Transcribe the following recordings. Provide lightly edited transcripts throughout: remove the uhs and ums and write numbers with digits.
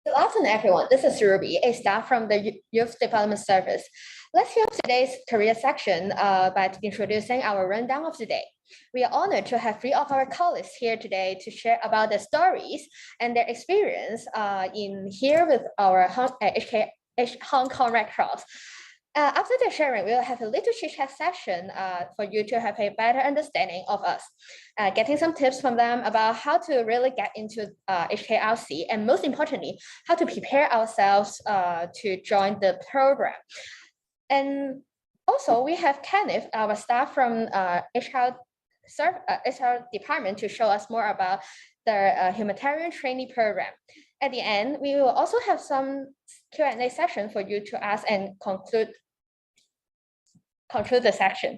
Good afternoon, everyone. This is Ruby, a staff from the Youth Development Service. Let's kick off today's career section by introducing our rundown of the day. We are honored to have three of our colleagues here today to share about their stories and their experience in here with our Hong Kong Red Cross. After the sharing, we'll have a little chit-chat session for you to have a better understanding of us, getting some tips from them about how to really get into HKRC, and most importantly, how to prepare ourselves to join the program. And also, we have Kenneth, our staff from HR department, to show us more about the Humanitarian Trainee program. At the end, we will also have some Q&A session for you to ask and conclude the section.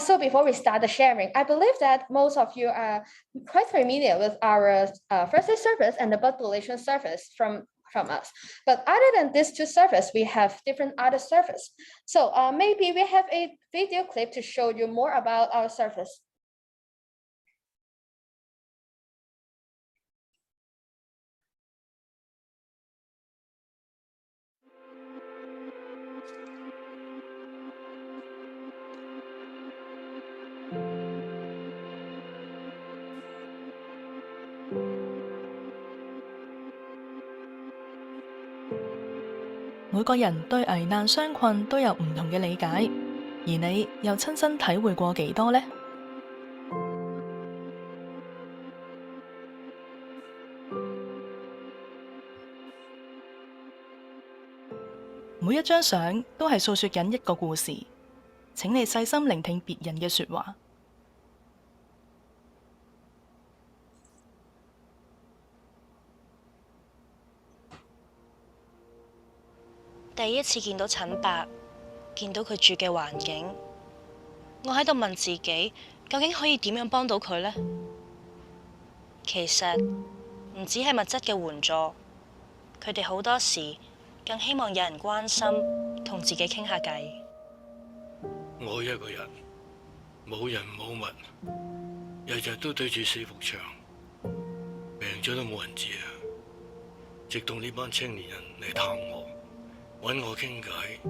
So before we start the sharing, I believe that most of you are quite familiar with our first aid service and the blood donation service from us. But other than these two services, we have different other services. So maybe we have a video clip to show you more about our service.每個人對危難傷困都有唔同嘅理解，而你又親身體會過幾多呢？每一張相都係訴說緊一個故事，請你細心聆聽別人嘅說話。第一次見到陳伯，見到佢住嘅環境，我喺度問自己，究竟可以點樣幫到佢呢？其實唔止係物質嘅援助，佢哋好多時更希望有人關心，同自己傾下偈。我一個人，冇人冇物，日日都對住四幅牆，病咗都冇人知啊！直到呢班青年人嚟探我。揾我傾偈，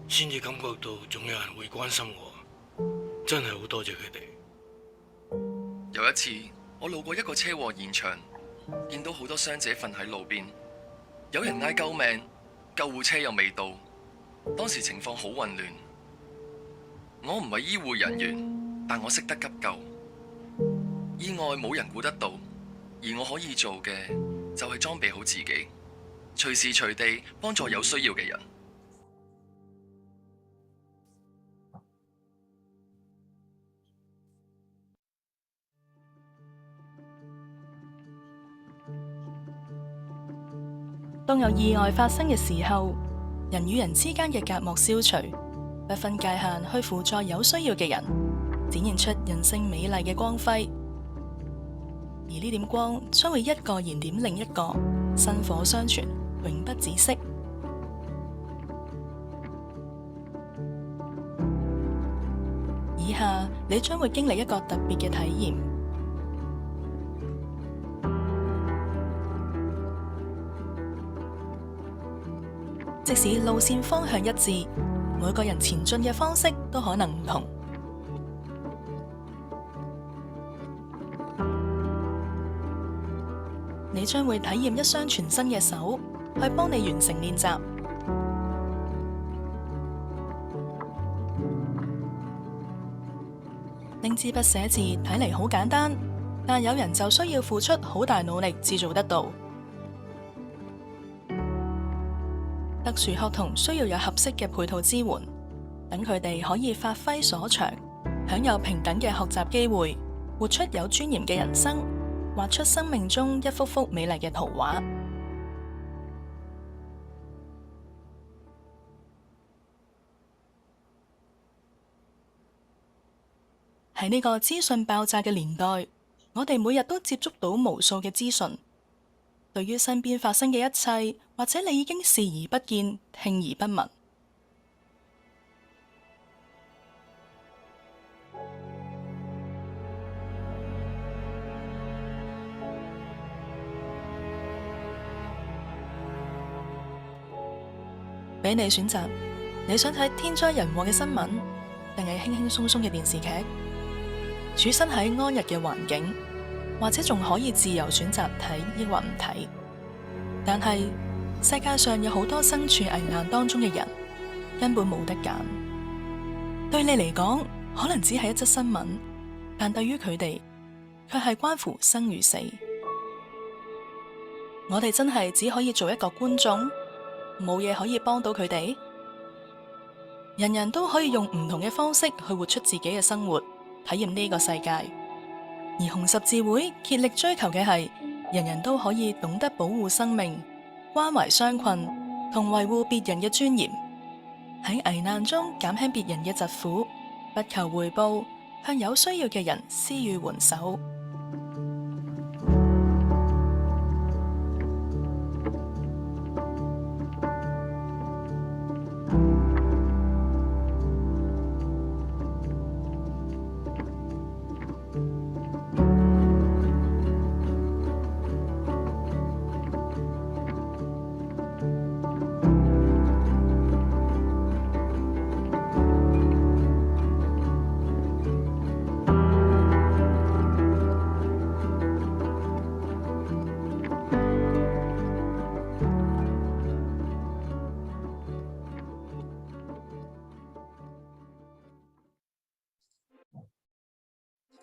先至感覺到仲有人會關心我，真係好多謝佢哋。有一次，我路過一個車禍現場，見到好多傷者瞓喺路邊，有人嗌救命，救護車又未到，當時情況好混亂。我唔係醫護人員，但我識得急救，意外冇人估得到，而我可以做嘅就係裝備好自己。隨時隨地幫助有需要嘅人。當有意外發生嘅時候，人與人之間嘅隔膜消除，不分界限去輔助有需要嘅人，展現出人性美麗嘅光輝。而呢點光將會一個燃點另一個，薪火相傳，永不止息。以下你將會經歷一個特別嘅體驗。即使路線方向一致，每個人前進嘅方式都可能唔同。你將會體驗一雙全新嘅手，去幫你完成練習。拎支筆寫字睇嚟好簡單，但有人就需要付出好大努力至做得到。特殊學童需要有合適嘅配套支援，等佢哋可以發揮所長，享有平等嘅學習機會，活出有尊嚴嘅人生，畫出生命中一幅幅美麗嘅圖畫。喺呢個資訊爆炸嘅年代，我哋每日都接觸到無數嘅資訊。對於身邊發生嘅一切，或者你已經視而不見、聽而不聞。俾你選擇，你想睇天災人禍嘅新聞，定係輕輕鬆鬆嘅電視劇？處身喺安逸嘅環境，或者仲可以自由選擇睇抑或唔睇。但係世界上有好多身處危難當中嘅人，根本冇得揀。對你嚟講，可能只係一則新聞，但對於佢哋，卻係關乎生與死。我哋真係只可以做一個觀眾，冇嘢可以幫到佢哋。人人都可以用唔同嘅方式去活出自己嘅生活，體驗呢個世界。而紅十字會竭力追求嘅係，人人都可以懂得保護生命、關懷傷困同維護別人嘅尊嚴，喺危難中減輕別人嘅疾苦，不求回報，向有需要嘅人施予援手。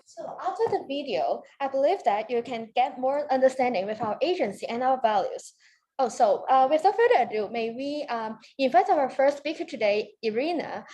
So after the video, I believe that you can get more understanding with our agency and our values. Oh, so without further ado, may we invite our first speaker today, Irina,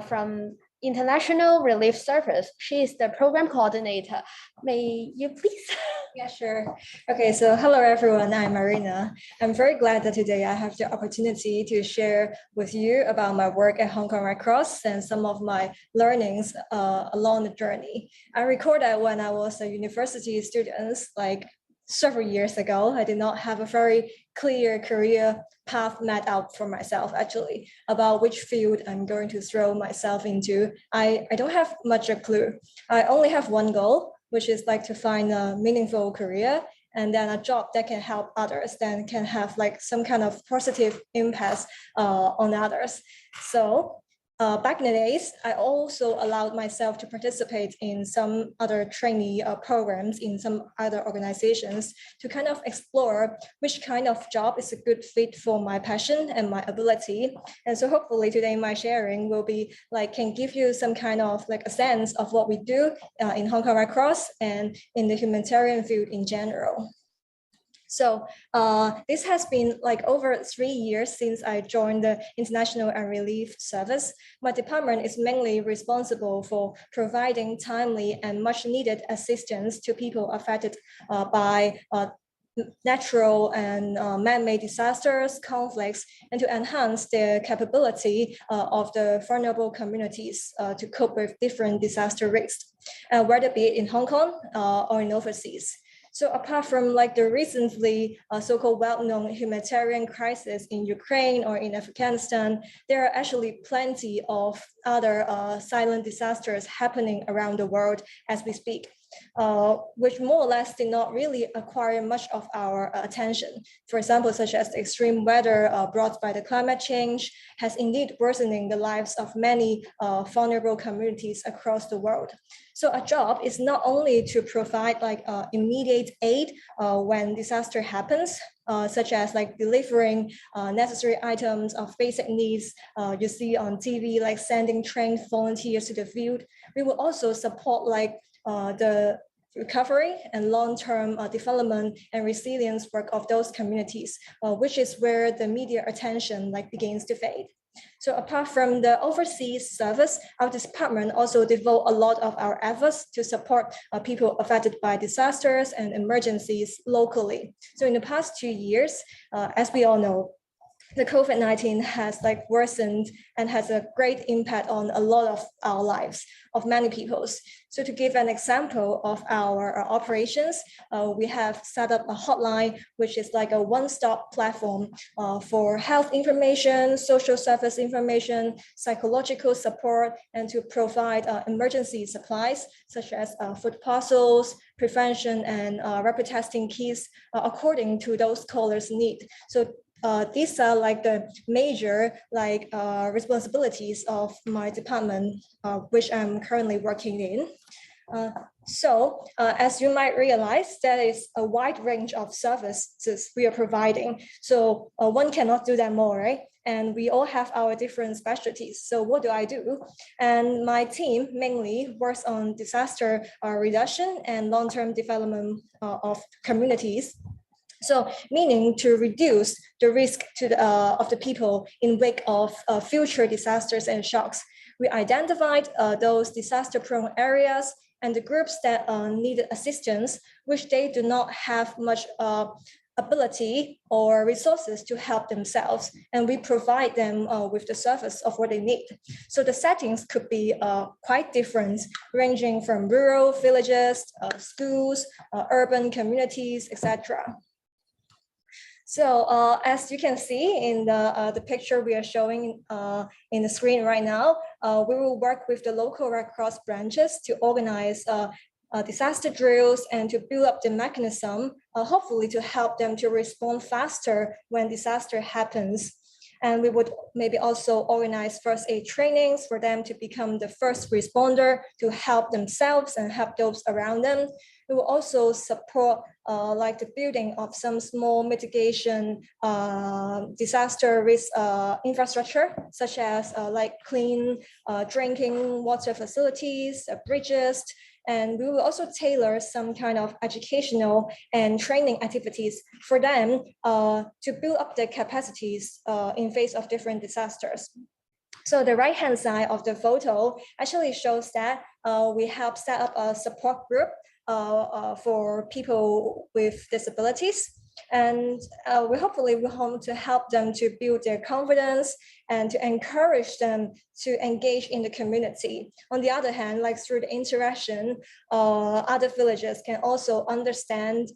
from International Relief Service. She is the program coordinator. May you please? Yeah, sure. Okay, so hello everyone, I'm Marina. I'm very glad that today I have the opportunity to share with you about my work at Hong Kong Red Cross and some of my learnings along the journey. I recall that when I was a university student, like several years ago, I did not have a very clear career path mapped out for myself actually about which field I'm going to throw myself into. I don't have much a clue. I only have one goal, which is like to find a meaningful career and then a job that can help others, then can have like some kind of positive impact on others. So back in the days, I also allowed myself to participate in some other trainee programs in some other organizations to kind of explore which kind of job is a good fit for my passion and my ability. And so hopefully today my sharing will be like, can give you some kind of like a sense of what we do in Hong Kong Red Cross and in the humanitarian field in general. So this has been like over 3 years since I joined the International and Relief Service. My department is mainly responsible for providing timely and much needed assistance to people affected by natural and man-made disasters, conflicts, and to enhance the capability of the vulnerable communities to cope with different disaster risks, whether be it in Hong Kong or in overseas. So apart from like the recently so-called well-known humanitarian crisis in Ukraine or in Afghanistan, there are actually plenty of other silent disasters happening around the world as we speak, which more or less did not really acquire much of our attention. For example, such as the extreme weather brought by the climate change has indeed worsening the lives of many vulnerable communities across the world. So a job is not only to provide like immediate aid when disaster happens, such as like delivering necessary items of basic needs you see on TV, like sending trained volunteers to the field. We will also support like the recovery and long-term development and resilience work of those communities, which is where the media attention like begins to fade. So apart from the overseas service, our department also devote a lot of our efforts to support people affected by disasters and emergencies locally. So in the past 2 years, as we all know, the COVID-19 has like worsened and has a great impact on a lot of our lives, of many people's. So to give an example of our operations, we have set up a hotline, which is like a one-stop platform for health information, social service information, psychological support, and to provide emergency supplies, such as food parcels, prevention and rapid testing kits, according to those callers' need. So these are like the major responsibilities of my department, which I'm currently working in. As you might realize, there is a wide range of services we are providing. So one cannot do them all, right? And we all have our different specialties. So what do I do? And my team mainly works on disaster reduction and long-term development of communities. So meaning to reduce the risk of the people in wake of future disasters and shocks. We identified those disaster-prone areas and the groups that needed assistance, which they do not have much ability or resources to help themselves, and we provide them with the service of what they need. So the settings could be quite different, ranging from rural villages, schools, urban communities, etc. So as you can see in the picture we are showing in the screen right now, we will work with the local Red Cross branches to organize disaster drills and to build up the mechanism, hopefully to help them to respond faster when disaster happens. And we would maybe also organize first aid trainings for them to become the first responder to help themselves and help those around them. We will also support like the building of some small mitigation disaster risk infrastructure, such as like clean drinking water facilities, bridges, and we will also tailor some kind of educational and training activities for them to build up their capacities in face of different disasters. So the right-hand side of the photo actually shows that we help set up a support group for people with disabilities. And we hopefully will hope to help them to build their confidence and to encourage them to engage in the community. On the other hand, like through the interaction, other villagers can also understand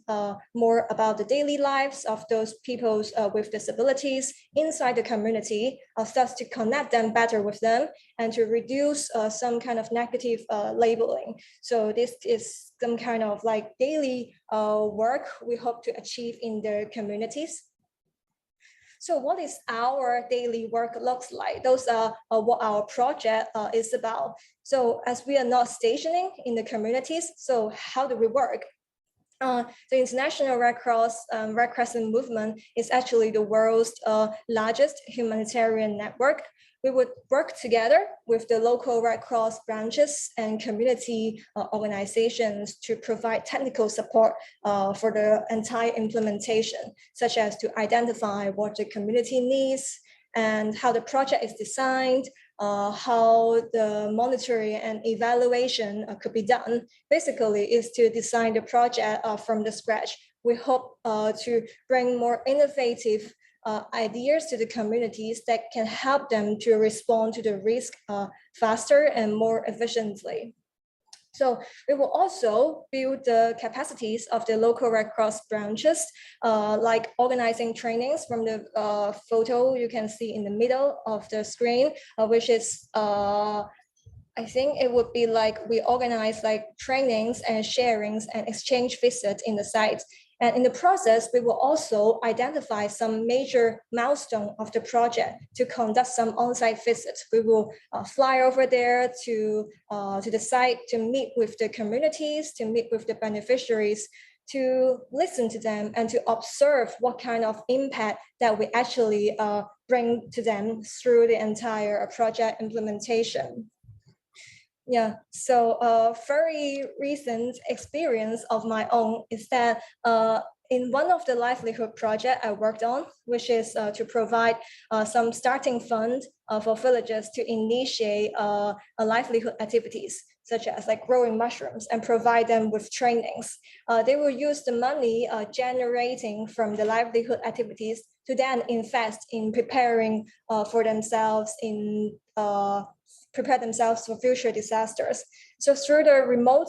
more about the daily lives of those people with disabilities inside the community, thus to connect them better with them and to reduce some kind of negative labeling. So this is some kind of like daily work we hope to achieve in their communities. So what is our daily work looks like? Those are what our project is about. So as we are not stationing in the communities, so how do we work? The International Red Cross Red Crescent movement is actually the world's largest humanitarian network. We would work together with the local Red Cross branches and community organizations to provide technical support for the entire implementation, such as to identify what the community needs and how the project is designed, how the monitoring and evaluation could be done. Basically, is to design the project from the scratch. We hope to bring more innovative ideas to the communities that can help them to respond to the risk faster and more efficiently. So we will also build the capacities of the local Red Cross branches, like organizing trainings from the photo you can see in the middle of the screen, which is I think it would be like we organize like trainings and sharings and exchange visits in the sites. And in the process, we will also identify some major milestone of the project to conduct some on-site visits. We will fly over there to the site to meet with the communities, to meet with the beneficiaries, to listen to them and to observe what kind of impact that we actually bring to them through the entire project implementation. Yeah, so a very recent experience of my own is that in one of the livelihood project I worked on, which is to provide some starting fund for villagers to initiate livelihood activities, such as like growing mushrooms and provide them with trainings. They will use the money generating from the livelihood activities to then invest in preparing for themselves prepare themselves for future disasters. So through the remote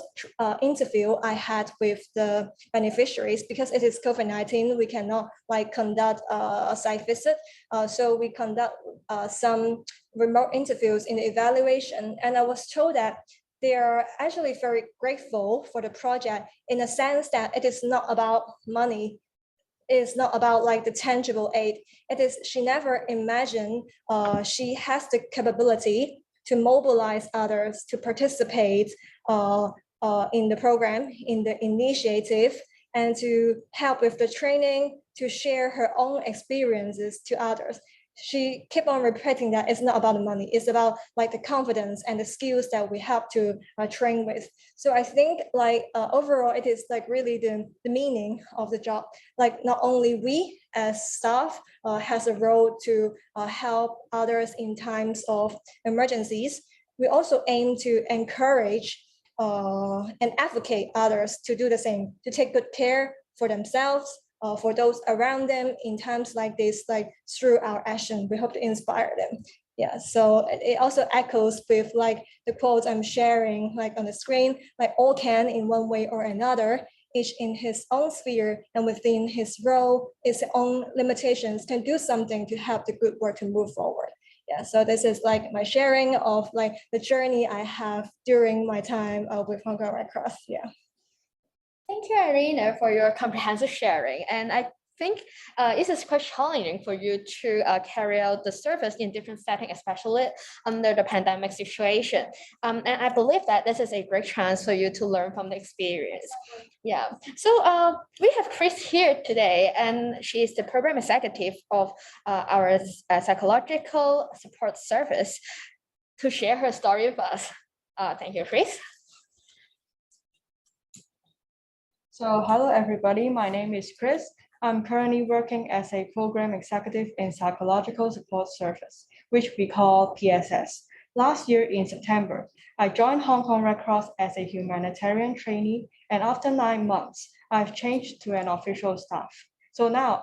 interview I had with the beneficiaries, because it is COVID-19, we cannot like conduct a site visit. So we conduct some remote interviews in the evaluation. And I was told that they are actually very grateful for the project in a sense that it is not about money. is not about like the tangible aid. It is she never imagined she has the capability to mobilize others to participate in the program, in the initiative, and to help with the training, to share her own experiences to others. She kept on repeating that it's not about the money, it's about like the confidence and the skills that we have to train with. So I think like overall, it is like really the meaning of the job. Like not only we as staff has a role to help others in times of emergencies, we also aim to encourage and advocate others to do the same, to take good care for themselves, for those around them in times like this, like through our action, we hope to inspire them. Yeah, so it also echoes with like the quotes I'm sharing like on the screen, like all can in one way or another, each in his own sphere and within his role, its own limitations, can do something to help the good work to move forward. Yeah, so this is like my sharing of like the journey I have during my time with Hong Kong Red Cross. Yeah. Thank you, Irina, for your comprehensive sharing. And I think it is quite challenging for you to carry out the service in different settings, especially under the pandemic situation. And I believe that this is a great chance for you to learn from the experience. Yeah. So we have Chris here today, and she is the program executive of our psychological support service to share her story with us. Thank you, Chris. So hello everybody, my name is Chris. I'm currently working as a program executive in Psychological Support Service, which we call PSS. Last year in September, I joined Hong Kong Red Cross as a humanitarian trainee, and after 9 months, I've changed to an official staff. So now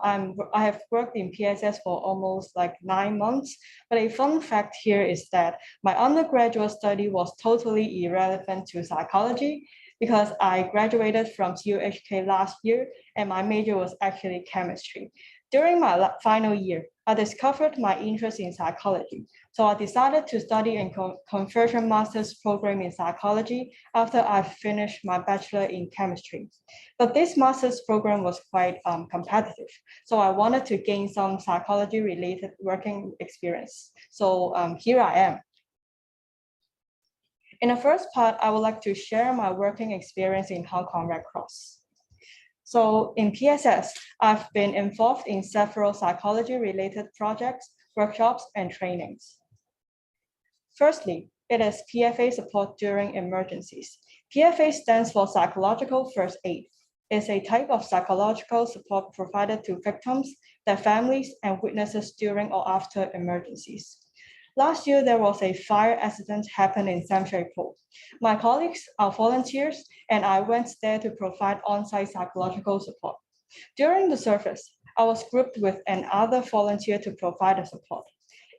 I have worked in PSS for almost like 9 months, but a fun fact here is that my undergraduate study was totally irrelevant to psychology, because I graduated from CUHK last year and my major was actually chemistry. During my final year, I discovered my interest in psychology. So I decided to study a conversion master's program in psychology after I finished my bachelor in chemistry. But this master's program was quite competitive. So I wanted to gain some psychology related working experience. So here I am. In the first part, I would like to share my working experience in Hong Kong Red Cross. So in PSS, I've been involved in several psychology-related projects, workshops, and trainings. Firstly, it is PFA support during emergencies. PFA stands for Psychological First Aid. It's a type of psychological support provided to victims, their families, and witnesses during or after emergencies. Last year, there was a fire accident happened in Sam Shui Po. My colleagues are volunteers, and I went there to provide on-site psychological support. During the service, I was grouped with another volunteer to provide the support.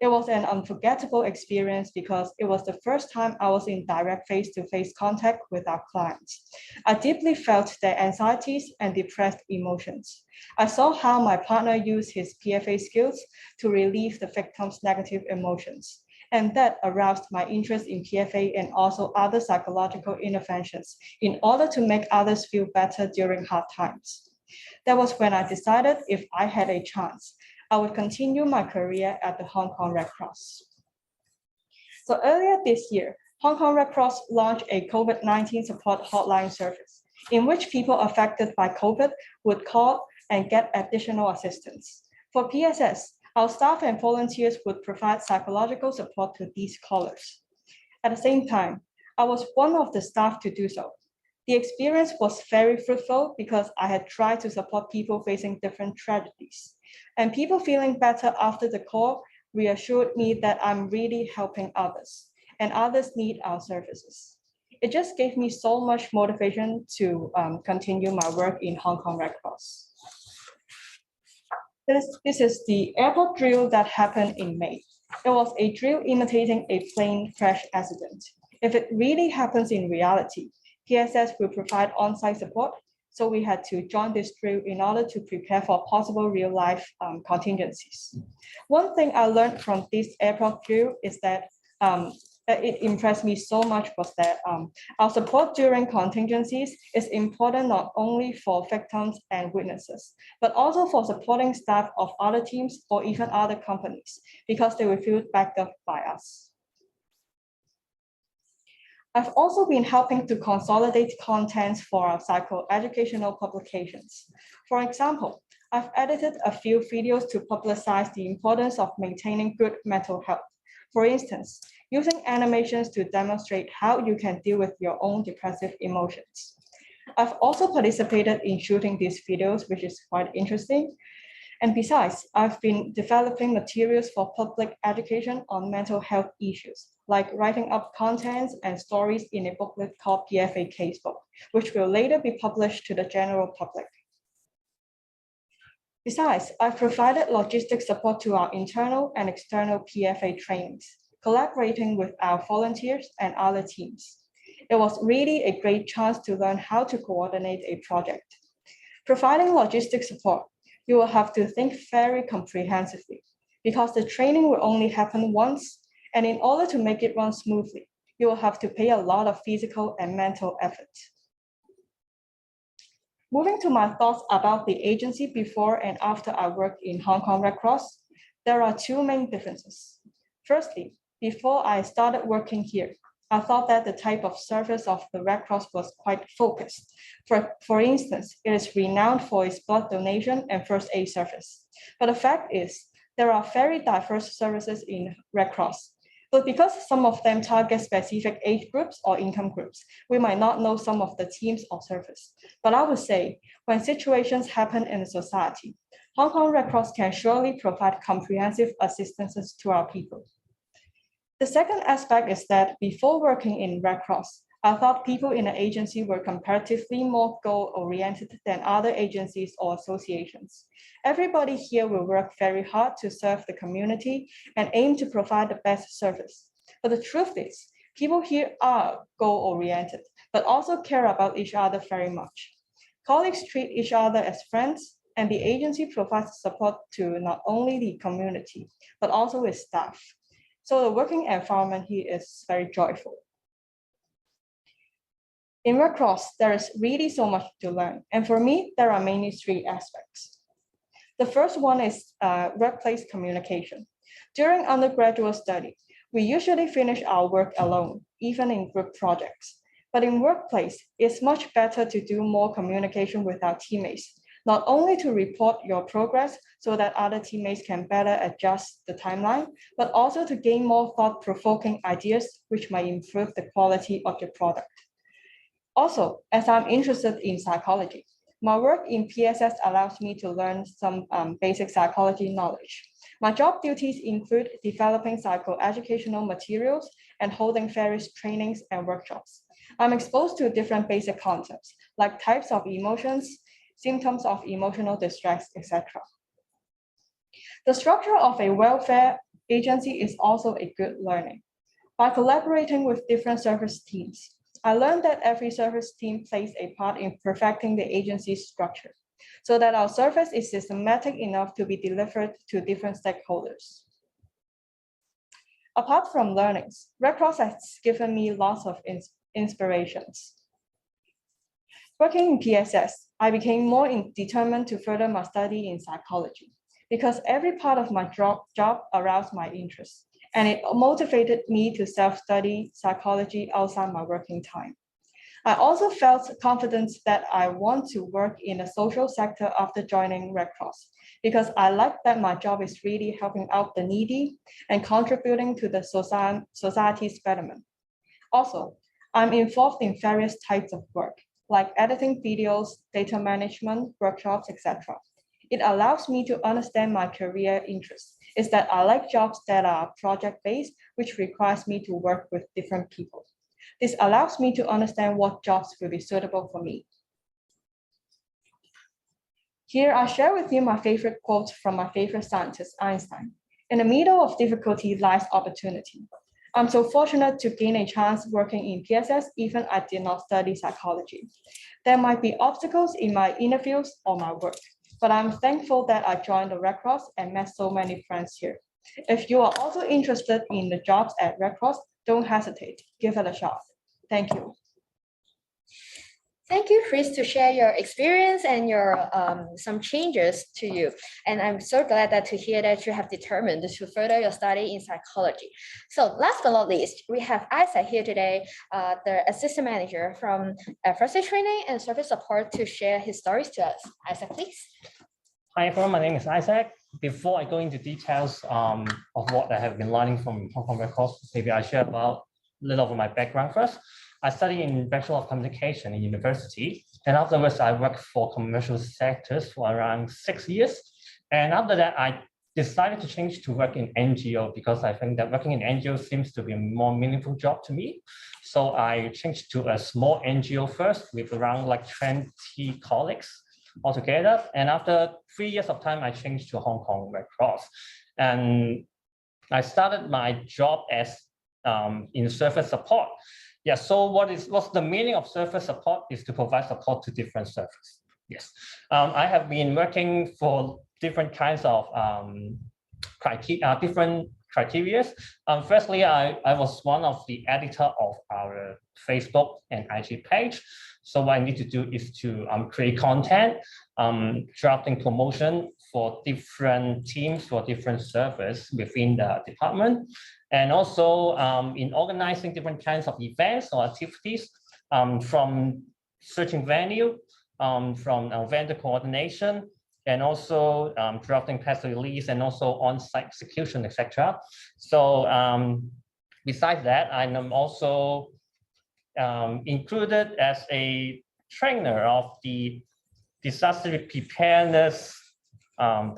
It was an unforgettable experience because it was the first time I was in direct face-to-face contact with our clients. I deeply felt their anxieties and depressed emotions. I saw how my partner used his PFA skills to relieve the victim's negative emotions, and that aroused my interest in PFA and also other psychological interventions in order to make others feel better during hard times. That was when I decided if I had a chance, I would continue my career at the Hong Kong Red Cross. So earlier this year, Hong Kong Red Cross launched a COVID-19 support hotline service in which people affected by COVID would call and get additional assistance. For PSS, our staff and volunteers would provide psychological support to these callers. At the same time, I was one of the staff to do so. The experience was very fruitful because I had tried to support people facing different tragedies. And people feeling better after the call reassured me that I'm really helping others, and others need our services. It just gave me so much motivation to continue my work in Hong Kong Red Cross. This is the airport drill that happened in May. It was a drill imitating a plane crash accident. If it really happens in reality, PSS will provide on-site support, so we had to join this drill in order to prepare for possible real-life contingencies. One thing I learned from this airport drill is that it impressed me so much was that our support during contingencies is important not only for victims and witnesses, but also for supporting staff of other teams or even other companies, because they will feel backed up by us. I've also been helping to consolidate contents for our psychoeducational publications. For example, I've edited a few videos to publicize the importance of maintaining good mental health. For instance, using animations to demonstrate how you can deal with your own depressive emotions. I've also participated in shooting these videos, which is quite interesting. And besides, I've been developing materials for public education on mental health issues, like writing up contents and stories in a booklet called PFA Casebook, which will later be published to the general public. Besides, I've provided logistic support to our internal and external PFA trainings, collaborating with our volunteers and other teams. It was really a great chance to learn how to coordinate a project. Providing logistic support, you will have to think very comprehensively, because the training will only happen once, and in order to make it run smoothly, you will have to pay a lot of physical and mental effort. Moving to my thoughts about the agency before and after I worked in Hong Kong Red Cross, there are two main differences. Firstly, before I started working here, I thought that the type of service of the Red Cross was quite focused. For instance, it is renowned for its blood donation and first aid service. But the fact is, there are very diverse services in Red Cross. But because some of them target specific age groups or income groups, we might not know some of the teams or service. But I would say, when situations happen in society, Hong Kong Red Cross can surely provide comprehensive assistance to our people. The second aspect is that before working in Red Cross, I thought people in the agency were comparatively more goal-oriented than other agencies or associations. Everybody here will work very hard to serve the community and aim to provide the best service. But the truth is, people here are goal-oriented, but also care about each other very much. Colleagues treat each other as friends, and the agency provides support to not only the community, but also its staff. So the working environment here is very joyful. In Red Cross, there is really so much to learn. And for me, there are mainly three aspects. The first one is workplace communication. During undergraduate study, we usually finish our work alone, even in group projects. But in workplace, it's much better to do more communication with our teammates, not only to report your progress so that other teammates can better adjust the timeline, but also to gain more thought-provoking ideas which might improve the quality of your product. Also, as I'm interested in psychology, my work in PSS allows me to learn some basic psychology knowledge. My job duties include developing psychoeducational materials and holding various trainings and workshops. I'm exposed to different basic concepts, like types of emotions, symptoms of emotional distress, etc. The structure of a welfare agency is also a good learning. By collaborating with different service teams, I learned that every service team plays a part in perfecting the agency's structure, so that our service is systematic enough to be delivered to different stakeholders. Apart from learnings, Red Cross has given me lots of inspirations. Working in PSS, I became more determined to further my study in psychology, because every part of my job aroused my interest, and it motivated me to self-study psychology outside my working time. I also felt confident that I want to work in the social sector after joining Red Cross, because I like that my job is really helping out the needy and contributing to the society's betterment. Also, I'm involved in various types of work, like editing videos, data management, workshops, etc. It allows me to understand my career interests, is that I like jobs that are project-based, which requires me to work with different people. This allows me to understand what jobs will be suitable for me. Here, I share with you my favorite quote from my favorite scientist, Einstein. In the middle of difficulty lies opportunity. I'm so fortunate to gain a chance working in PSS, even I did not study psychology. There might be obstacles in my interviews or my work, but I'm thankful that I joined the Red Cross and met so many friends here. If you are also interested in the jobs at Red Cross, don't hesitate, give it a shot. Thank you. Thank you, Chris, to share your experience and your some changes to you. And I'm so glad that to hear that you have determined to further your study in psychology. So last but not least, we have Isaac here today, the assistant manager from First Aid Training and Service Support to share his stories to us. Isaac, please. Hi everyone, my name is Isaac. Before I go into details of what I have been learning from Hong Kong Red Cross, maybe I share about a little of my background first. I studied in Bachelor of Communication in university, and afterwards I worked for commercial sectors for around 6 years. And after that, I decided to change to work in NGO because I think that working in NGO seems to be a more meaningful job to me. So I changed to a small NGO first with around like 20 colleagues altogether. And after 3 years of time, I changed to Hong Kong Red Cross. And I started my job as in service support. Yeah, so what's the meaning of service support is to provide support to different services. Yes, I have been working for different kinds of different criteria. Firstly, I was one of the editor of our Facebook and IG page. So what I need to do is to create content, drafting promotion for different teams, for different servers within the department, and also in organizing different kinds of events or activities, from searching venue, from vendor coordination, and also drafting press release, and also on-site execution, etc. So besides that, I'm also included as a trainer of the disaster preparedness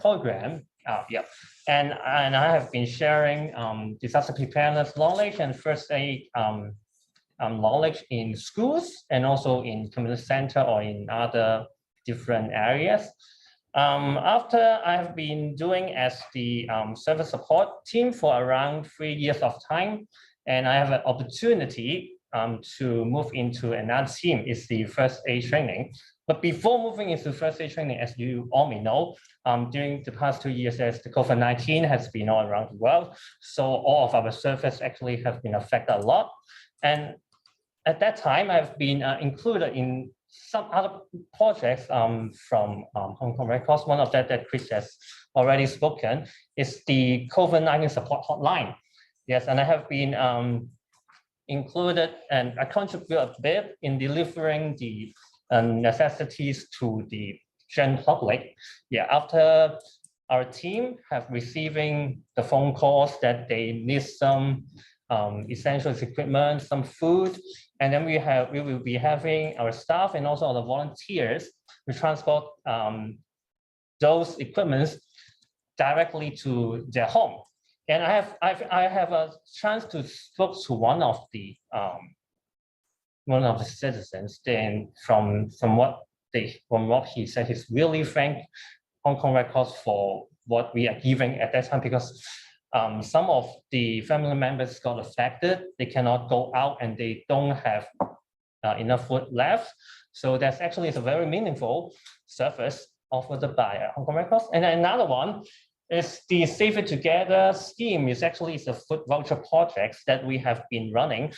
program. Yeah, and I have been sharing disaster preparedness knowledge and first aid knowledge in schools and also in community center or in other different areas. After I have been doing as the service support team for around 3 years of time, and I have an opportunity to move into another team, is the first aid training. But before moving into first aid training, as you all may know, during the past 2 years, as the COVID-19 has been all around the world, so all of our services actually have been affected a lot. And at that time, I've been included in some other projects from Hong Kong Red Cross. One of that Chris has already spoken is the COVID-19 support hotline. Yes, and I have been included, and I contribute a bit in delivering the necessities to the general public. Yeah, after our team have receiving the phone calls that they need some essential equipment, some food, and then we will be having our staff and also the volunteers to transport those equipments directly to their home. And I have a chance to speak to one of the citizens. Then from what he said, he's really thank Hong Kong Red Cross for what we are giving at that time, because some of the family members got affected. They cannot go out and they don't have enough food left. So that's actually a very meaningful service offered by Hong Kong Red Cross. And another one is the Save It Together scheme. Is actually a food voucher project that we have been running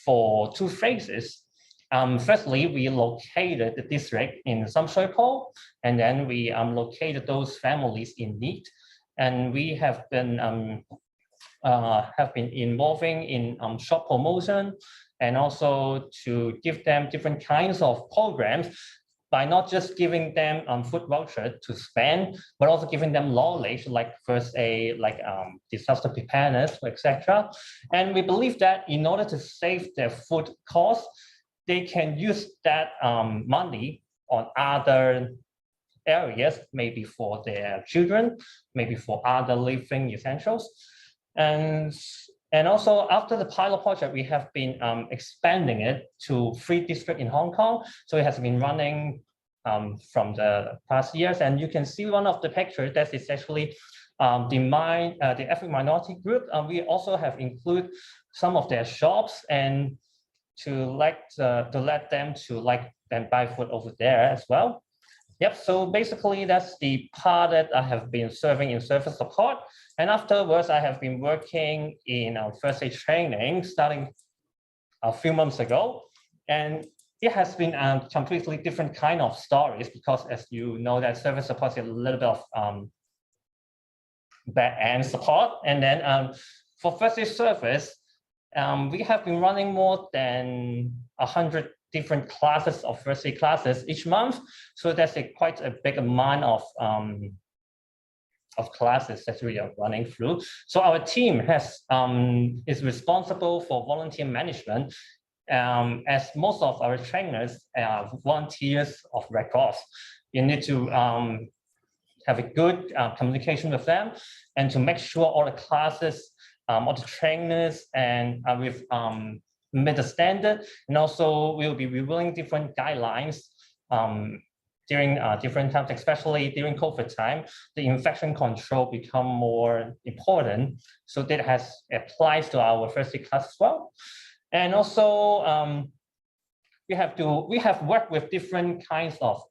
for 2 phases. Firstly, we located the district in Sam Shui Po, and then we located those families in need. And we have been involving in shop promotion, and also to give them different kinds of programs by not just giving them food voucher to spend, but also giving them knowledge like first aid, like disaster preparedness, etc. And we believe that in order to save their food costs, they can use that money on other areas, maybe for their children, maybe for other living essentials. And also after the pilot project, we have been expanding it to 3 districts in Hong Kong. So it has been running from the past years. And you can see one of the pictures that is actually the ethnic minority group. We also have included some of their shops and to let them buy food over there as well. Yep, so basically that's the part that I have been serving in service support. And afterwards, I have been working in first aid training starting a few months ago. And it has been a completely different kind of stories because as you know that service support is a little bit of back-end support. And then for first aid service, we have been running more than 100 different classes of first aid classes each month. So that's quite a big amount of classes that we are running through. So our team is responsible for volunteer management, as most of our trainers are volunteers of Red Cross. You need to have a good communication with them and to make sure all the classes, all the trainers and with meet the standard, and also we'll be reviewing different guidelines during different times, especially during COVID time. The infection control become more important, so that applies to our first aid class as well. And also we have worked with different kinds of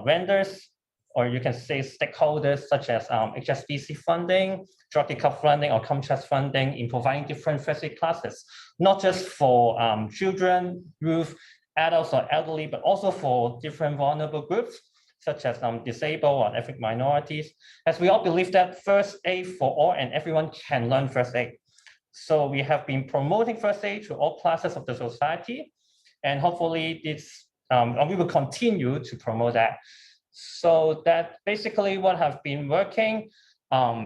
vendors, or you can say stakeholders, such as HSBC funding, drug recovery funding, or Comtrust funding in providing different first aid classes, not just for children, youth, adults, or elderly, but also for different vulnerable groups, such as disabled or ethnic minorities, as we all believe that first aid for all and everyone can learn first aid. So we have been promoting first aid to all classes of the society, and hopefully we will continue to promote that. So that basically what have been working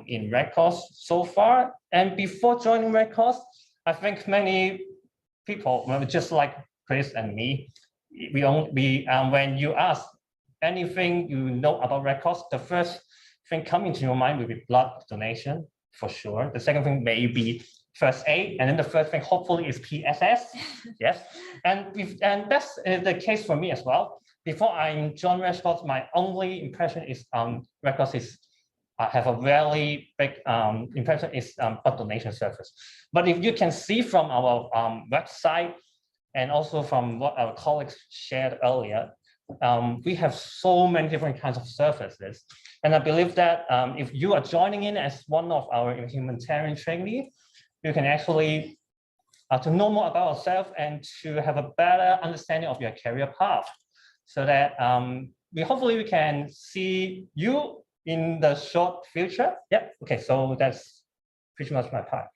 in Red Cross so far. And before joining Red Cross, I think many people, just like Chris and me, when you ask anything you know about Red Cross, the first thing coming to your mind will be blood donation, for sure. The second thing may be first aid, and then the third thing hopefully is PSS. Yes, and that's the case for me as well. Before I joined Red Cross, my only impression is Red Cross have a very big impression is blood donation service. But if you can see from our website and also from what our colleagues shared earlier, we have so many different kinds of services. And I believe that if you are joining in as one of our humanitarian trainees, you can actually to know more about yourself and to have a better understanding of your career path, so that hopefully we can see you in the short future. Yeah, okay, so that's pretty much my part.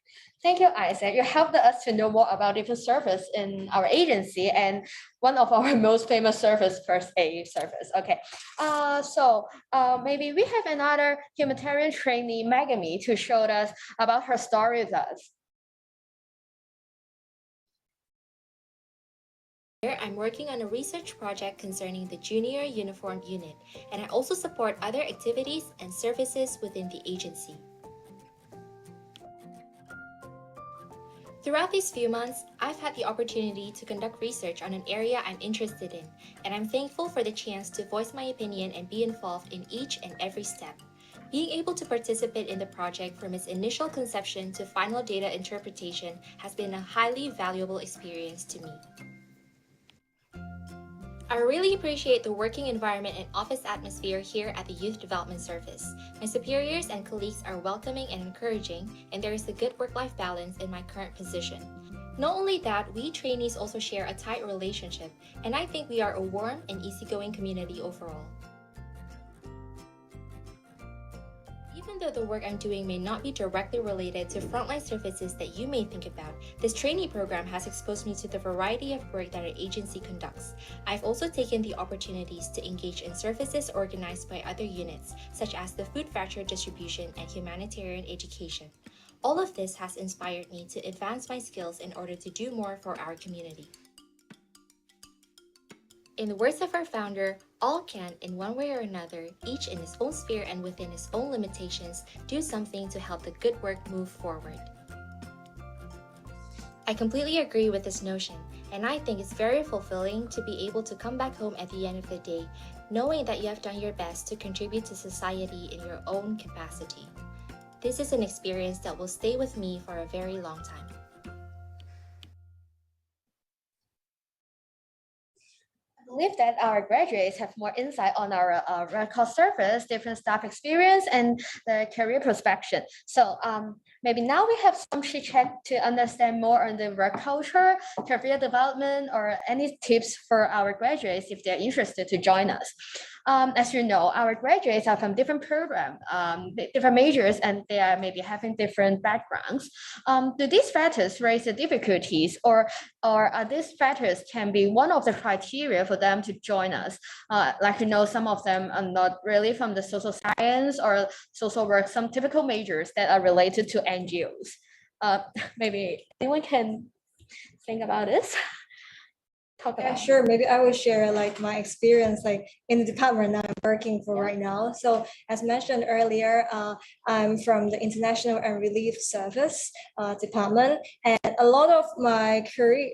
Thank you, Isaac. You helped us to know more about different service in our agency, and one of our most famous service, first aid service. Okay, so maybe we have another humanitarian trainee, Megami, to show us about her story with us. Here, I'm working on a research project concerning the Junior Uniformed Unit, and I also support other activities and services within the agency. Throughout these few months, I've had the opportunity to conduct research on an area I'm interested in, and I'm thankful for the chance to voice my opinion and be involved in each and every step. Being able to participate in the project from its initial conception to final data interpretation has been a highly valuable experience to me. I really appreciate the working environment and office atmosphere here at the Youth Development Service. My superiors and colleagues are welcoming and encouraging, and there is a good work-life balance in my current position. Not only that, we trainees also share a tight relationship, and I think we are a warm and easygoing community overall. Even though the work I'm doing may not be directly related to frontline services that you may think about, this trainee program has exposed me to the variety of work that our agency conducts. I've also taken the opportunities to engage in services organized by other units, such as the food voucher distribution and humanitarian education. All of this has inspired me to advance my skills in order to do more for our community. In the words of our founder, all can, in one way or another, each in his own sphere and within his own limitations, do something to help the good work move forward. I completely agree with this notion, and I think it's very fulfilling to be able to come back home at the end of the day, knowing that you have done your best to contribute to society in your own capacity. This is an experience that will stay with me for a very long time. believe that our graduates have more insight on our Red Cross service, different staff experience, and the career prospection. So maybe now we have some chit chat to understand more on the work culture, career development, or any tips for our graduates if they're interested to join us. As you know, our graduates are from different programs, different majors, and they are maybe having different backgrounds. Do these factors raise the difficulties, or are these factors can be one of the criteria for them to join us? Like, you know, some of them are not really from the social science or social work, some typical majors that are related to NGOs. Maybe anyone can think about this? Yeah, sure. Maybe I will share like my experience like in the department that I'm working for right now. So as mentioned earlier, I'm from the International and Relief Service department, and a lot of my career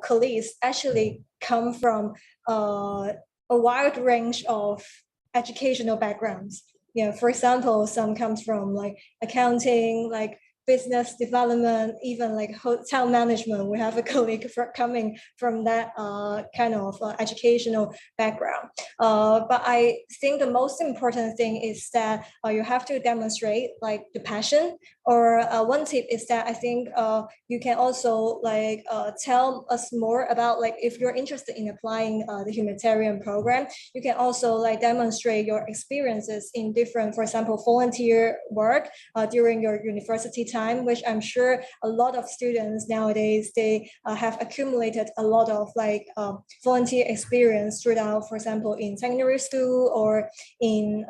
colleagues actually come from a wide range of educational backgrounds. Yeah, for example, some comes from like accounting, like business development, even like hotel management. We have a colleague coming from that kind of educational background. But I think the most important thing is that you have to demonstrate like the passion. Or one tip is that I think you can also like tell us more about like if you're interested in applying the humanitarian program, you can also like demonstrate your experiences in different, for example, volunteer work during your university time, which I'm sure a lot of students nowadays, they have accumulated a lot of like volunteer experience throughout, for example, in secondary school or in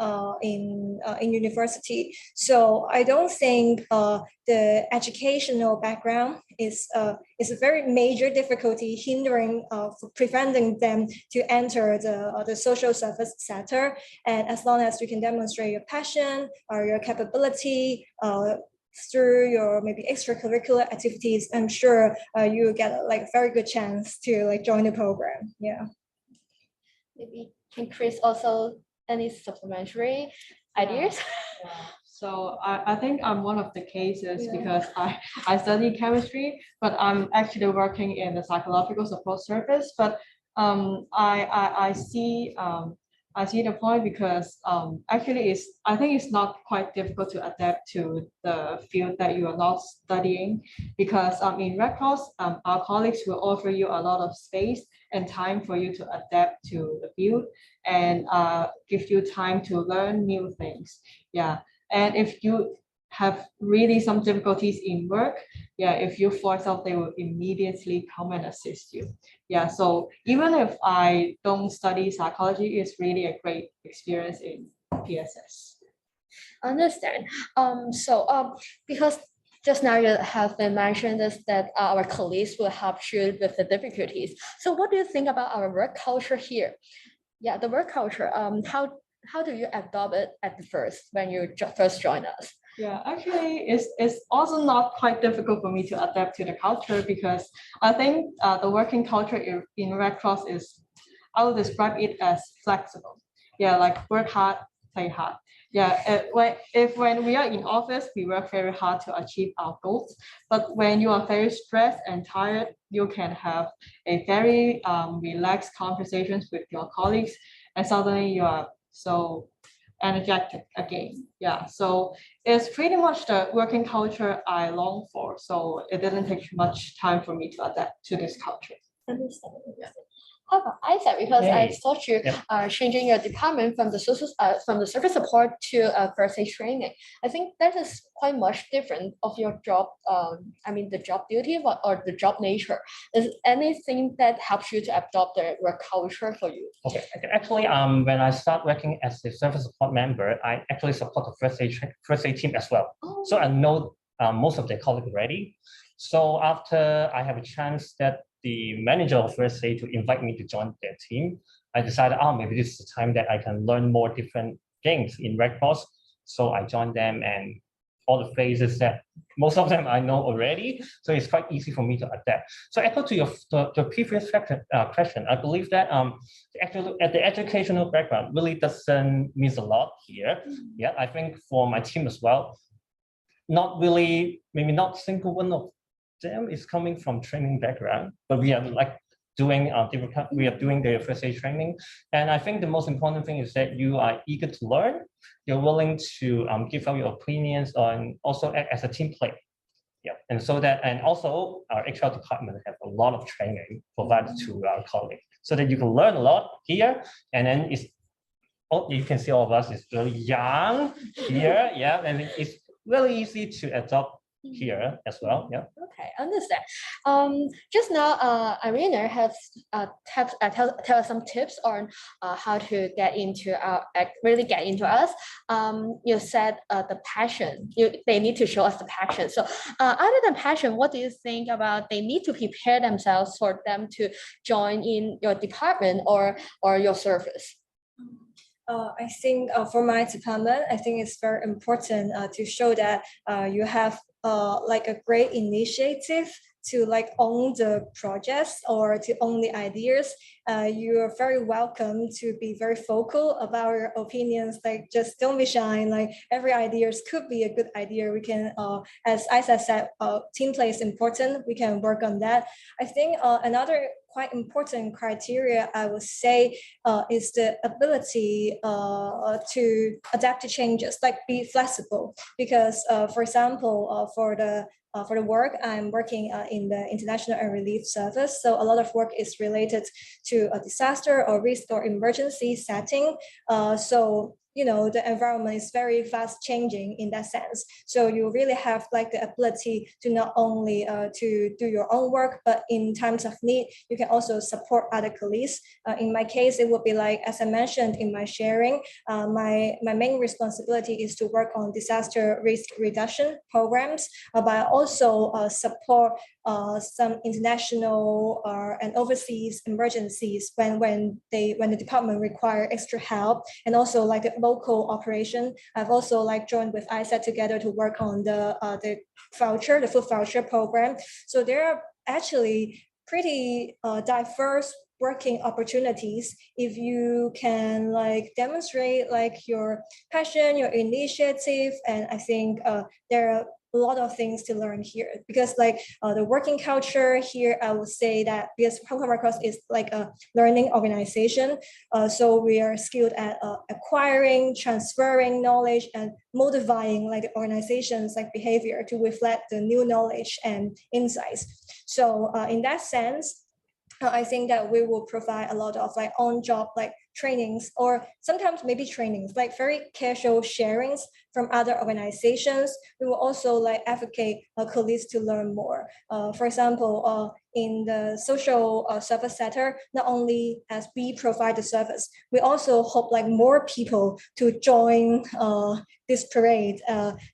university. So I don't think the educational background is a very major difficulty hindering preventing them to enter the social service sector. And as long as you can demonstrate your passion or your capability through your maybe extracurricular activities, I'm sure you will get like a very good chance to like join the program. Yeah. Maybe can Chris also any supplementary ideas? Yeah. So I think I'm one of the cases because I study chemistry, but I'm actually working in the psychological support service. But I see the point because actually I think it's not quite difficult to adapt to the field that you are not studying, because in Red Cross our colleagues will offer you a lot of space and time for you to adapt to the field and give you time to learn new things. Yeah. And if you have really some difficulties in work, if you force out, they will immediately come and assist you. Yeah, so even if I don't study psychology, it's really a great experience in PSS. Understand. Because just now you have been mentioned this, that our colleagues will help you with the difficulties. So what do you think about our work culture here? Yeah, the work culture. How do you adopt it at the first when you first join us? Yeah, actually, it's also not quite difficult for me to adapt to the culture, because I think the working culture in Red Cross is, I would describe it as flexible. Yeah, like work hard, play hard. Yeah, when we are in office, we work very hard to achieve our goals. But when you are very stressed and tired, you can have a very relaxed conversations with your colleagues, and suddenly you are so energetic again. Yeah, so it's pretty much the working culture I long for. So it didn't take much time for me to adapt to this culture. Understand. How about Isaac? Because I thought you are changing your department from the service support to first aid training. I think that is quite much different of your job. I mean the job duty or the job nature. Is anything that helps you to adopt the work culture for you? Okay, actually, when I start working as a service support member, I actually support the first aid team as well. Oh. So I know most of the colleagues already. So after I have a chance that the manager of first aid to invite me to join their team, I decided, maybe this is the time that I can learn more different things in Red Cross. So I joined them, and all the phrases that most of them I know already. So it's quite easy for me to adapt. So echo to your previous question, I believe that actually the educational background really doesn't mean a lot here. Yeah, I think for my team as well, not really, maybe not single one of them is coming from training background, but we are like we are doing the first aid training. And I think the most important thing is that you are eager to learn. You're willing to give out your opinions and also act as a team player. Yeah, and also our HR department have a lot of training provided to our colleagues so that you can learn a lot here. And then you can see all of us is really young here. Yeah, and it's really easy to adopt here as well. Yeah. Okay, understand. Just now, Irina has tell us some tips on how to get into really get into us. You said the passion. They need to show us the passion. So, other than passion, what do you think about they need to prepare themselves for them to join in your department or your service? I think for my department, I think it's very important to show that you have like a great initiative to like own the projects or to own the ideas. You are very welcome to be very vocal about your opinions. Like just don't be shy. Like every ideas could be a good idea. We can, as Isa said, team play is important. We can work on that. I think another quite important criteria I would say is the ability to adapt to changes, like be flexible. Because for example, for the work, I'm working in the International and Relief Service. So a lot of work is related to a disaster or risk or emergency setting. So the environment is very fast changing in that sense. So you really have like the ability to not only to do your own work, but in times of need, you can also support other colleagues. In my case, it would be like, as I mentioned in my sharing, my main responsibility is to work on disaster risk reduction programs, but I also support some international and overseas emergencies when the department require extra help, and also like the local operation. I've also like joined with ISA together to work on the food voucher program. So there are actually pretty diverse working opportunities if you can like demonstrate like your passion, your initiative, and I think there are a lot of things to learn here, because like the working culture here, I would say that because Hong Kong Red Cross is like a learning organization, so we are skilled at acquiring, transferring knowledge, and modifying like the organization's like behavior to reflect the new knowledge and insights. So in that sense, I think that we will provide a lot of like on-job like trainings, or sometimes maybe trainings, like very casual sharings from other organizations. We will also like advocate colleagues to learn more. For example, in the social service sector, not only as we provide the service, we also hope like more people to join this parade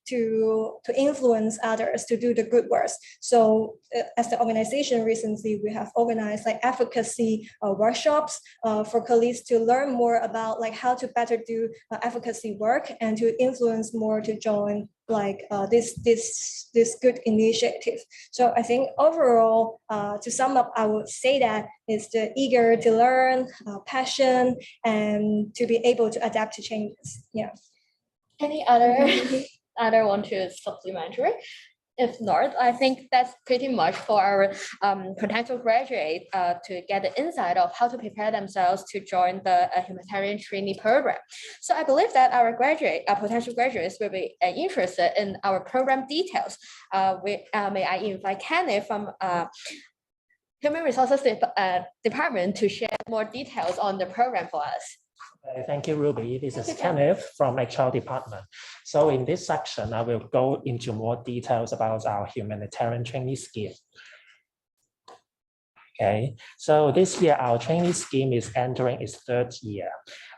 to influence others to do the good work. So as the organization recently, we have organized like advocacy workshops for colleagues to learn more about like how to better do advocacy work and to influence more to join like this good initiative. So I think overall, to sum up, I would say that it's the eager to learn, passion, and to be able to adapt to changes. Yeah. Any other one to supplementary? If not, I think that's pretty much for our potential graduate to get the insight of how to prepare themselves to join the humanitarian trainee program. So I believe that our potential graduates will be interested in our program details. May I invite Kenny from Human Resources Department to share more details on the program for us. Thank you, Ruby. This is Kenneth from HR department. So in this section, I will go into more details about our humanitarian trainee scheme. Okay, so this year our trainee scheme is entering its third year.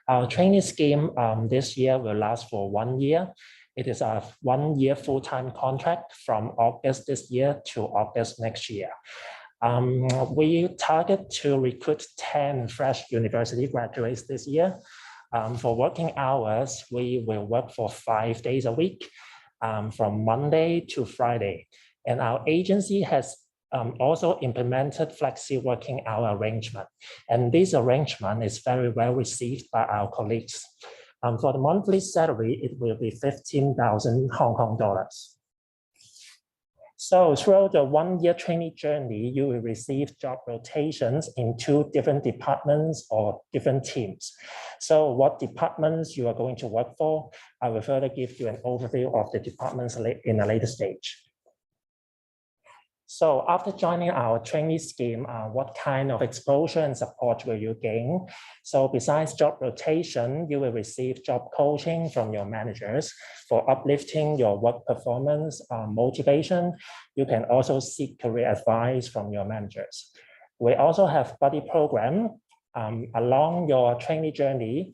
Our trainee scheme this year will last for 1 year. It is a 1 year full-time contract from August this year to August next year. We target to recruit 10 fresh university graduates this year. For working hours, we will work for 5 days a week, from Monday to Friday. And our agency has also implemented flexi working hour arrangement. And this arrangement is very well received by our colleagues. For the monthly salary, it will be 15,000 Hong Kong dollars. So throughout the 1-year trainee journey, you will receive job rotations in 2 different departments or different teams. So what departments you are going to work for, I will further give you an overview of the departments in a later stage. So after joining our trainee scheme, what kind of exposure and support will you gain? So besides job rotation, you will receive job coaching from your managers for uplifting your work performance, motivation. You can also seek career advice from your managers. We also have buddy program. Along your trainee journey,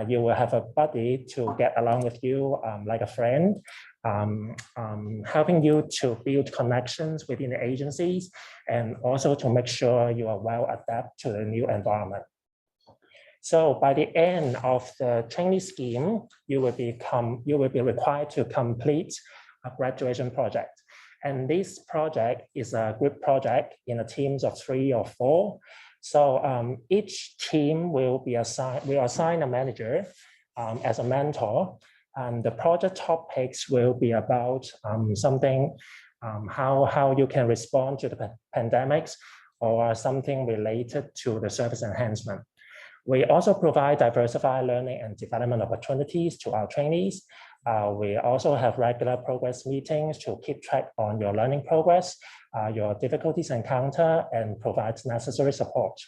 you will have a buddy to get along with you like a friend. Helping you to build connections within the agencies and also to make sure you are well adapted to the new environment. So by the end of the trainee scheme, you will be required to complete a graduation project. And this project is a group project in a teams of 3 or 4. So each team will assign a manager as a mentor. And the project topics will be about how you can respond to the pandemics or something related to the service enhancement. We also provide diversified learning and development opportunities to our trainees. We also have regular progress meetings to keep track on your learning progress, your difficulties encountered, and provide necessary support.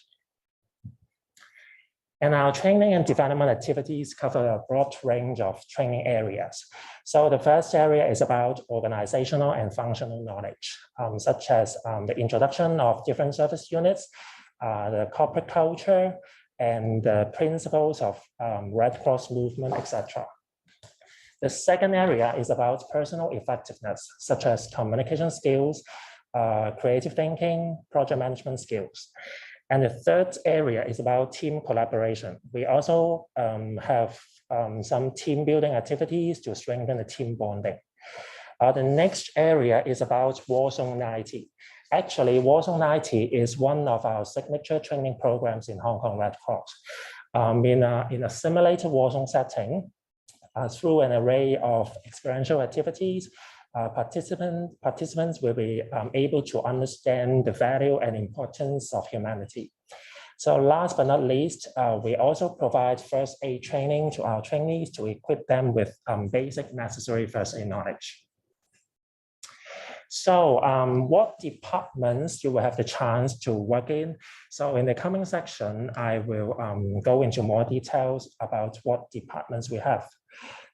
And our training and development activities cover a broad range of training areas. So the first area is about organizational and functional knowledge, such as the introduction of different service units, the corporate culture, and the principles of Red Cross movement, etc. The second area is about personal effectiveness, such as communication skills, creative thinking, project management skills. And the third area is about team collaboration. We also have some team building activities to strengthen the team bonding. The next area is about War Zone 90. Actually, War Zone 90 is one of our signature training programs in Hong Kong Red Cross. In a simulated war zone setting, through an array of experiential activities, participants will be able to understand the value and importance of humanity. So last but not least, we also provide first aid training to our trainees to equip them with basic necessary first aid knowledge. So what departments you will have the chance to work in? So in the coming section, I will go into more details about what departments we have.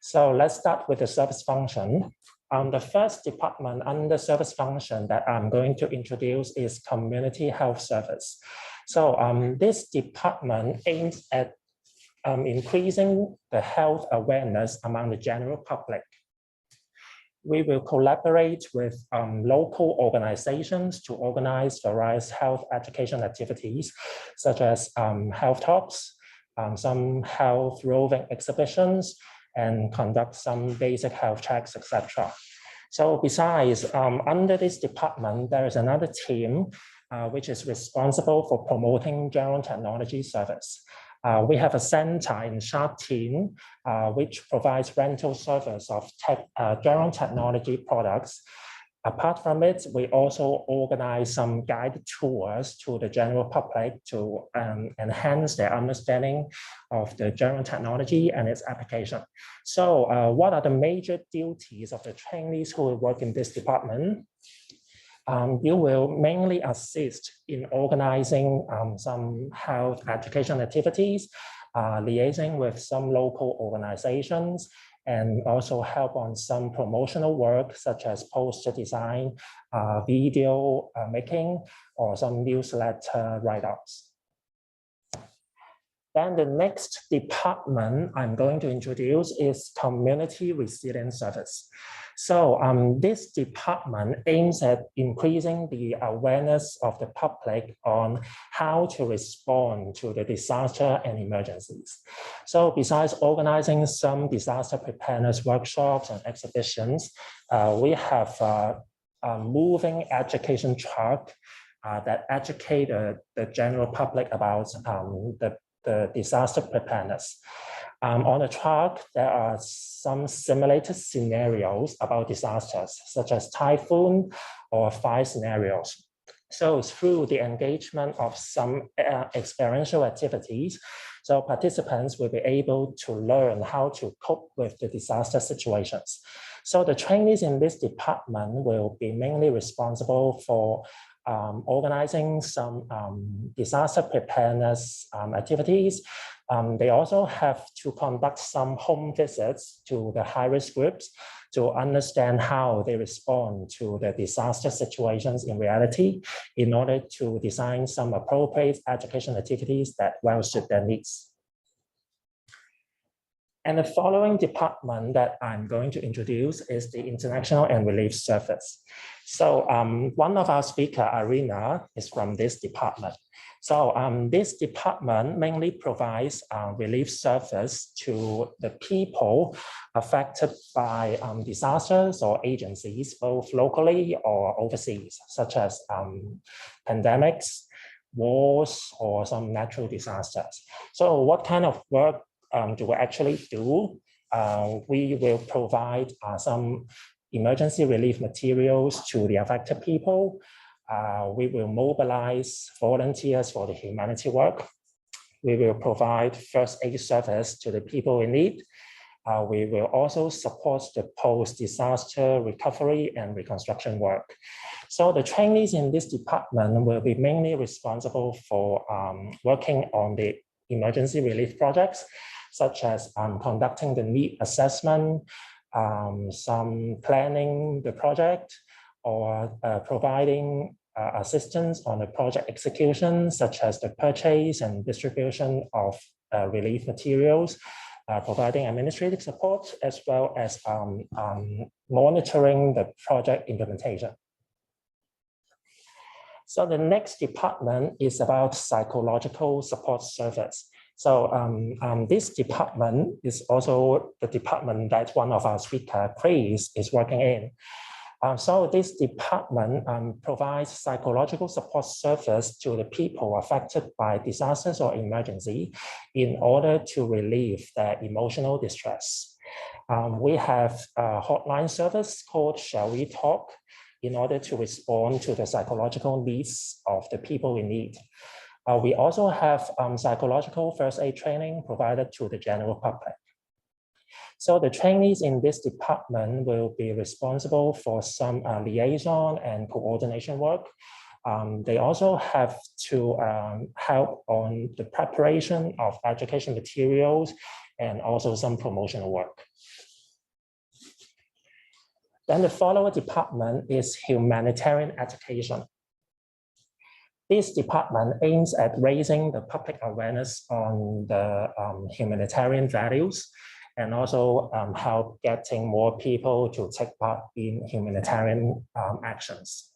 So let's start with the service function. The first department under service function that I'm going to introduce is Community Health Service. So this department aims at increasing the health awareness among the general public. We will collaborate with local organizations to organize various health education activities, such as health talks, some health roving exhibitions, and conduct some basic health checks, etc. So besides, under this department, there is another team which is responsible for promoting general technology service. We have a center in Sha Tin, which provides rental service of general technology products. Apart from it, we also organize some guided tours to the general public to enhance their understanding of the general technology and its application. So what are the major duties of the trainees who will work in this department? You will mainly assist in organizing some health education activities, liaising with some local organizations, and also help on some promotional work such as poster design, video making, or some newsletter write-ups. Then the next department I'm going to introduce is Community Resilience Service. So this department aims at increasing the awareness of the public on how to respond to the disaster and emergencies. So besides organizing some disaster preparedness workshops and exhibitions, we have a moving education truck that educate the general public about the disaster preparedness. On the chart, there are some simulated scenarios about disasters, such as typhoon or fire scenarios. So through the engagement of some experiential activities, so participants will be able to learn how to cope with the disaster situations. So the trainees in this department will be mainly responsible for organizing some disaster preparedness activities. They also have to conduct some home visits to the high-risk groups to understand how they respond to the disaster situations in reality in order to design some appropriate education activities that well suit their needs. And the following department that I'm going to introduce is the International and Relief Service. So one of our speaker, Irina, is from this department. So this department mainly provides relief service to the people affected by disasters or agencies, both locally or overseas, such as pandemics, wars, or some natural disasters. So what kind of work do we actually do? We will provide some emergency relief materials to the affected people. We will mobilize volunteers for the humanity work. We will provide first aid service to the people in need. We will also support the post-disaster recovery and reconstruction work. So the trainees in this department will be mainly responsible for working on the emergency relief projects, such as conducting the need assessment, some planning the project, or providing assistance on the project execution, such as the purchase and distribution of relief materials, providing administrative support, as well as monitoring the project implementation. So the next department is about psychological support service. So this department is also the department that one of our speaker, Chris, is working in. So this department provides psychological support service to the people affected by disasters or emergency in order to relieve their emotional distress. We have a hotline service called Shall We Talk in order to respond to the psychological needs of the people in need. We also have psychological first aid training provided to the general public. So the trainees in this department will be responsible for some liaison and coordination work. They also have to help on the preparation of education materials and also some promotional work. Then the following department is humanitarian education. This department aims at raising the public awareness on the humanitarian values and also help getting more people to take part in humanitarian actions.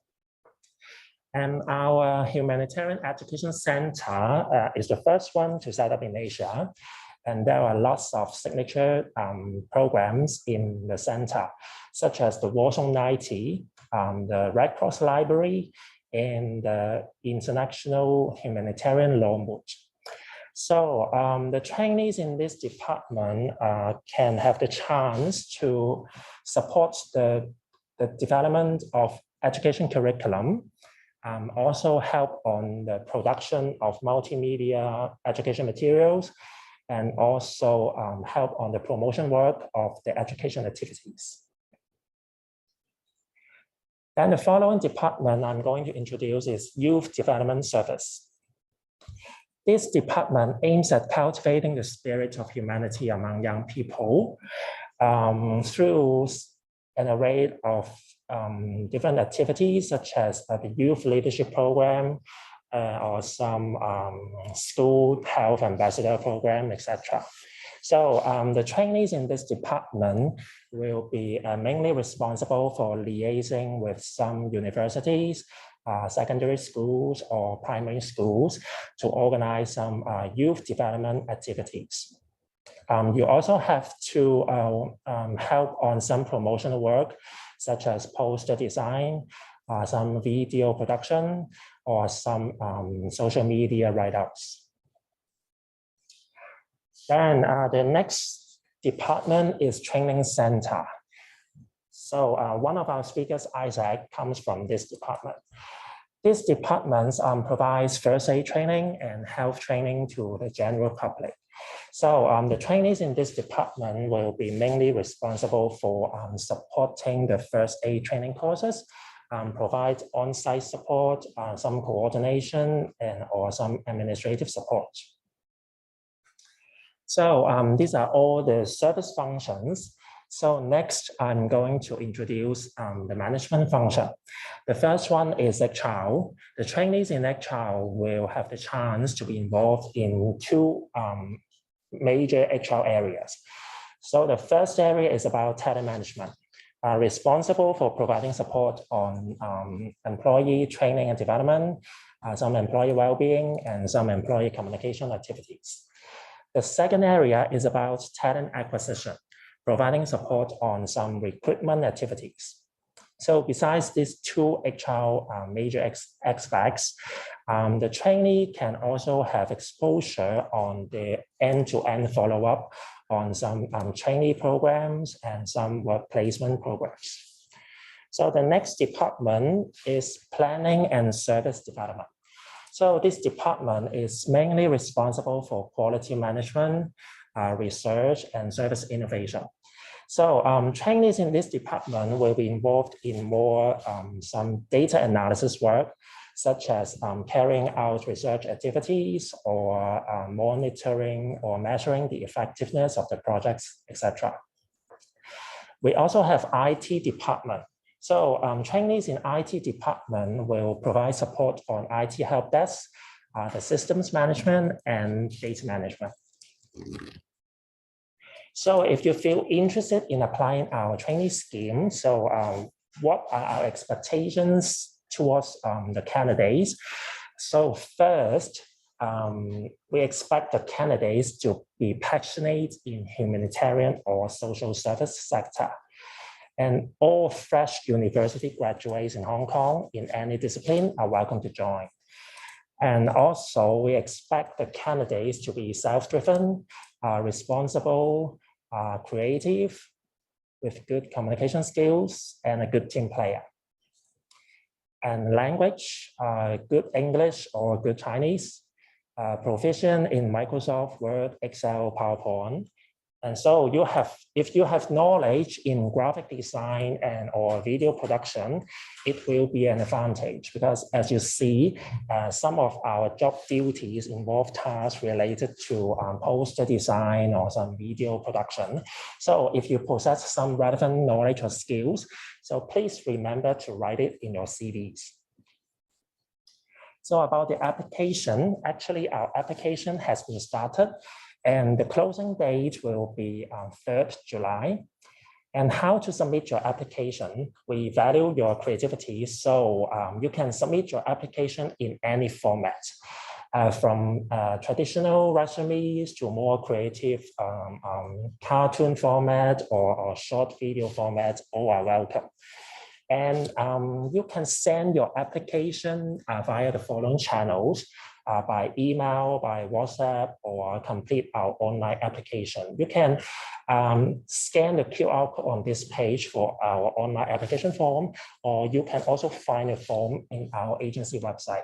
And our Humanitarian Education Center is the first one to set up in Asia. And there are lots of signature programs in the center, such as the War Zone 90, the Red Cross Library, and the International Humanitarian Law Moot. So the trainees in this department can have the chance to support the development of education curriculum, also help on the production of multimedia education materials, and also help on the promotion work of the education activities. Then the following department I'm going to introduce is Youth Development Service. This department aims at cultivating the spirit of humanity among young people through an array of different activities, such as the Youth Leadership Program, or some school health ambassador program, etc. So the trainees in this department will be mainly responsible for liaising with some universities, secondary schools, or primary schools to organize some youth development activities. You also have to help on some promotional work, such as poster design, some video production, or some social media write-ups. Then the next department is training center. So one of our speakers, Isaac, comes from this department. This department provides first aid training and health training to the general public. So the trainees in this department will be mainly responsible for supporting the first aid training courses, provide on-site support, some coordination, or some administrative support. So these are all the service functions. So next, I'm going to introduce the management function. The first one is HR. The trainees in HR will have the chance to be involved in two major HR areas. So the first area is about talent management, responsible for providing support on employee training and development, some employee well-being, and some employee communication activities. The second area is about talent acquisition, providing support on some recruitment activities. So besides these two HR major aspects, the trainee can also have exposure on the end-to-end follow-up on some trainee programs and some work placement programs. So the next department is planning and service development. So this department is mainly responsible for quality management, research, and service innovation. So trainees in this department will be involved in more some data analysis work, such as carrying out research activities or monitoring or measuring the effectiveness of the projects, etc. We also have IT department. So trainees in IT department will provide support on IT help desk, the systems management, and data management. So if you feel interested in applying our trainee scheme, so what are our expectations towards the candidates? So first, we expect the candidates to be passionate in humanitarian or social service sector. And all fresh university graduates in Hong Kong in any discipline are welcome to join. And also we expect the candidates to be self-driven, responsible, creative, with good communication skills and a good team player. And language, good English or good Chinese, proficient in Microsoft Word, Excel, PowerPoint. And so if you have knowledge in graphic design and or video production, it will be an advantage because as you see, some of our job duties involve tasks related to poster design or some video production. So if you possess some relevant knowledge or skills, so please remember to write it in your CVs. So about the application, actually our application has been started. And the closing date will be 3rd July. And how to submit your application? We value your creativity, so you can submit your application in any format, from traditional resumes to more creative cartoon format or short video format, all are welcome. And you can send your application via the following channels. By email, by WhatsApp, or complete our online application. You can scan the QR code on this page for our online application form, or you can also find a form in our agency website.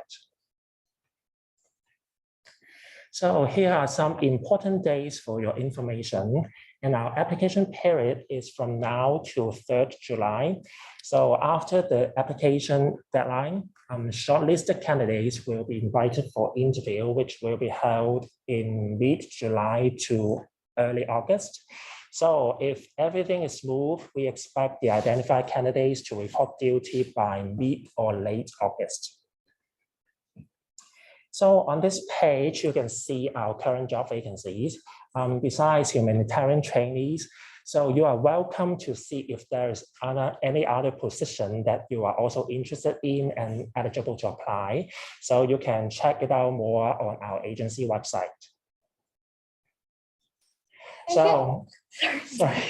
So here are some important dates for your information. And our application period is from now to 3rd July. So after the application deadline, shortlisted candidates will be invited for interview, which will be held in mid-July to early August. So if everything is smooth, we expect the identified candidates to report duty by mid or late August. So on this page, you can see our current job vacancies. Besides humanitarian trainees, so you are welcome to see if there is any other position that you are also interested in and eligible to apply. So you can check it out more on our agency website. So, sorry.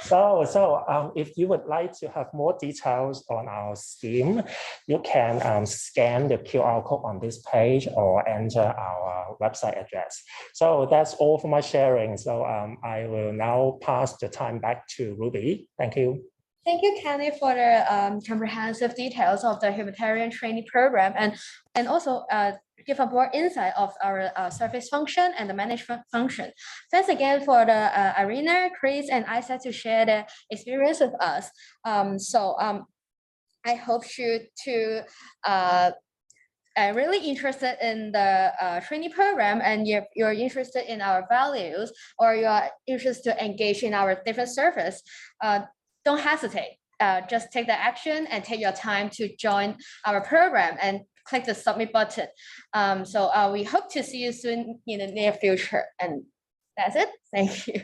So if you would like to have more details on our scheme, you can scan the QR code on this page or enter our website address. So that's all for my sharing. So I will now pass the time back to Ruby. Thank you. Thank you, Kenny, for the comprehensive details of the humanitarian trainee program and also give a more insight of our service function and the management function. Thanks again for the Irina, Chris, and Isaac to share their experience with us. I hope you to really interested in the trainee program and you're interested in our values or you are interested to engage in our different service, don't hesitate. Just take the action and take your time to join our program and click the submit button. We hope to see you soon in the near future. And that's it. Thank you.